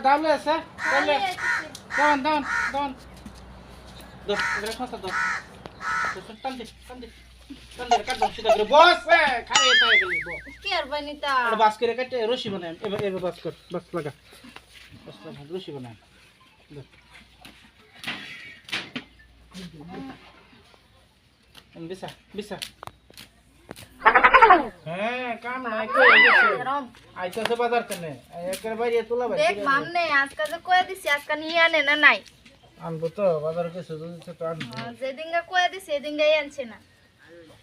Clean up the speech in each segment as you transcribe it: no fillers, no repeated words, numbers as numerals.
দাবলে আছে দাবলে দান দান দান দোস এর কথা দোস দোস টান দে টান দে টান দে কাট দোস করে বস খারে তাই গেলি বস কি আর বানিতা এটা বাস করে কাটে রশি বানাই এবার এবার বাস কর বাস লাগা রশি বানাই bisa bisa হ্যাঁ কাম নাই কই গেছে আইতাছে বাজার কেনে একের বাইরে তোলা ভাই দেখ মামনে আজকে যে কইয়া দিছি আজকে নিয়ে আনে না নাই আনবো তো বাজার গেছে যদি তো আনবো যেদিনকা কইয়া দিছি সেদিনকাই আনছে না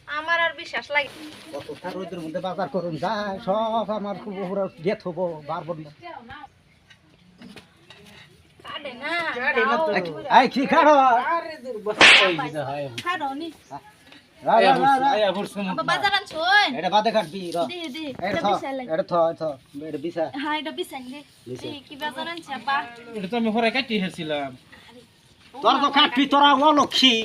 আমার আর বিশ্বাস লাগে কত তার ওদের মধ্যে বাজার করুন যায় সব আমার খুব পুরো গেট হবো বারবার না কাটে না আই কি খাড়ো আরে দূর বস কই দিতে হয় খাড়ো নি আয়া বুঝছ বাবা বাজার আনছুন এটা বাদে কাটবি র দি দি এটা এটা বিছা হ্যাঁ এটা বিছান দে কি বাজার আনছ আপা এটা তো আমি হরে কাটি হেছিলাম তোর তো কাটবি তোরা অলক্ষী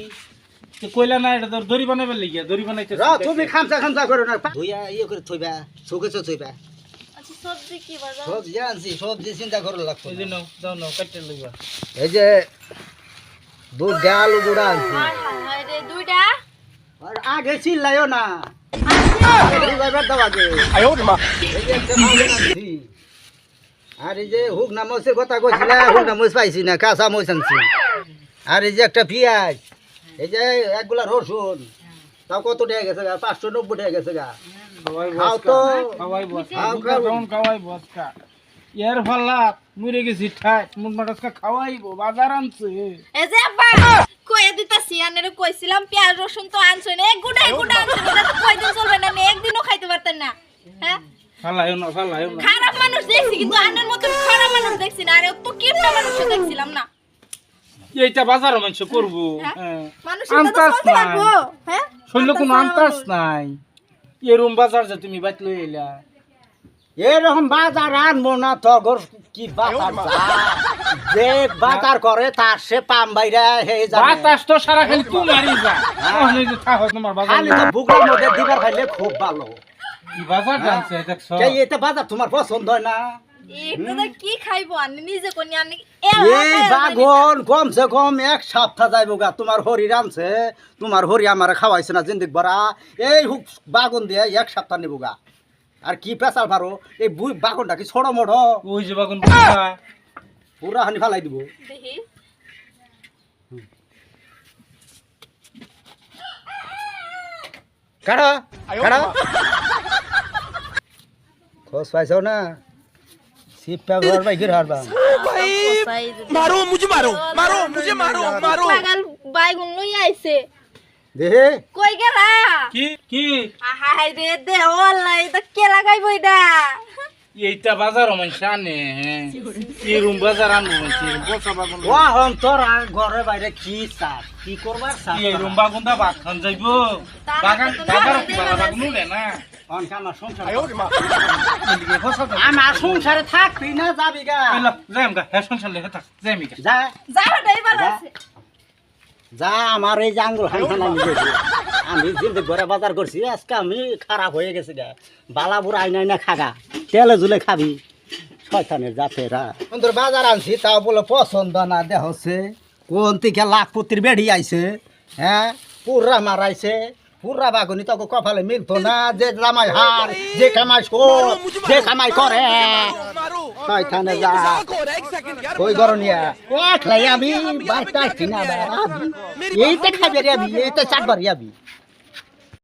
তো কইলা না এটা তোর দড়ি বানাইবার লাগিয়া দড়ি বানাইতেছ র তুমি খামচা করো না ধুইয়া ইয়ে করে থইবা চোখে থইবা আচ্ছা সবজি কি বাজার সবজি আনছি সবজি চিন্তা করো লাগতো এই যে নাও দাও নাও কাটতে লইবা এই যে দুধ ডাল গুড়া আনছি হায় হায় হায় রে দুইটা আর আগে চিল্লাইও না দুইবার দাও আগে এই যে একটা মাছ আনছি আর এই যে হুক নামসের কথা কইছিলা হুক নামস পাইছি না কাঁচা মরিচ আনছি আর এই যে একটা পেঁয়াজ এই যে একগুলা রসুন তাও কত টাকা গেছে গা 590 টাকা গেছে গা খাওয়াই খাও বস তো খাওয়াই বস খাও, খাও। খাওন খাওয়াই বস কা ইয়ার ফাল্লা মরে গেছি ঠাই মুন মাটাসকা খাওয়াইবো বাজার আনছে এই যে আপা কইয়া দিতাছি আনেরে কইছিলাম পেঁয়াজ রসুন তো আনছুন এক গুড়া আনছুন এটা তো কয়দিন চলবে না একদিনও খাইতে পারতেন না হ্যাঁ ফালাইও না খারাপ মানুষ দেখছি কিন্তু আন্নের মতন খারাপ মানুষ দেখছি না আরে তো কিপটা মানুষ দেখছিলাম না এইটা বাজার মানুষ করবো হ্যাঁ? মানুষ আনতাস চলতে নাই লাগবো হ্যাঁ শৈল কোনো আনতাস নাই এরম বাজার যে তুমি বাইত লই এলা এরকম বাজার আনবো না তগর কি বাজার যে বাজার করে তার সে পাম বাইরা হে জানে বাতাস তো সারা খালি তোমারই যা ওহলে যে থা হয় তোমার বাজার খালি তো বুকের মধ্যে দিবার খাইলে খুব ভালো কি বাজার জানছে দেখছ কে এটা বাজার তোমার পছন্দ হয় না একটু তো কি খাইবো আন্নি নিজে কোনি আন্নি এই বাগন কমসে কম এক সপ্তাহ যাইব গা তোমার হরি রানছে তোমার হরি আমার খাওয়াইছে না জিন্দিক ভরা এই হুক বাগন দিয়ে এক সপ্তাহ নেব গা আর কি পেশাল পারো এই বাগনটা কি ছোট মোড় ওই যে বাগুন বুঝা পুরা হানি ফালাই দিব দেখি কাড়া কাড়া খোঁজ পাইছো না সিপটা ঘর বাইকের হারবা मारो मुझे मारो পাগল বাইগুন লই আইছে দেহে কই গেলা কি কি হাই রে দে ওলাই তো কে লাগাইবো এটা এইটা বাজার মানুষ আনে এরম বাজার আনবো মানুষ বসা বাগুন ও হন তোর ঘরে বাইরে কি চাপ কি করবার চাপ এরম বাগুন দা ভাত খান যাইবো বাগান বাজার কি বাগুন উড়ে না অনকা আমার সংসার এদিকে বসা তো আমার সংসারে থাকবি না যাবি গা এলা যাইম গা হে সংসার লে হেতা যাইমি গা যা যাওয়াটাই ভালো আছে যা আমার এই যে আঙ্গুল হানখান আমি জিন্দে ঘরে বাজার করছি আজকে আমি খারাপ হয়ে গেছে গা বালাপুর আইনা আইনা খাগা তেলে জুলে খাবি শয়তানের জাতেরা তোর বাজার আনছি তাও বলে পছন্দ না দেহ হচ্ছে কোন থেকে লাখপতির বেড়ি আইছে হ্যাঁ পুরা মারাইছে পুরা বাগুনি তোকে কপালে মিলতো না যে জামাই হার যে কামাই শোর যে কামাই করে শয়তানের যা ওই গরনিয়া ও খাই আমি বারটা কিনা এইটা খাবে রে আমি এইটা চাটবার যাবি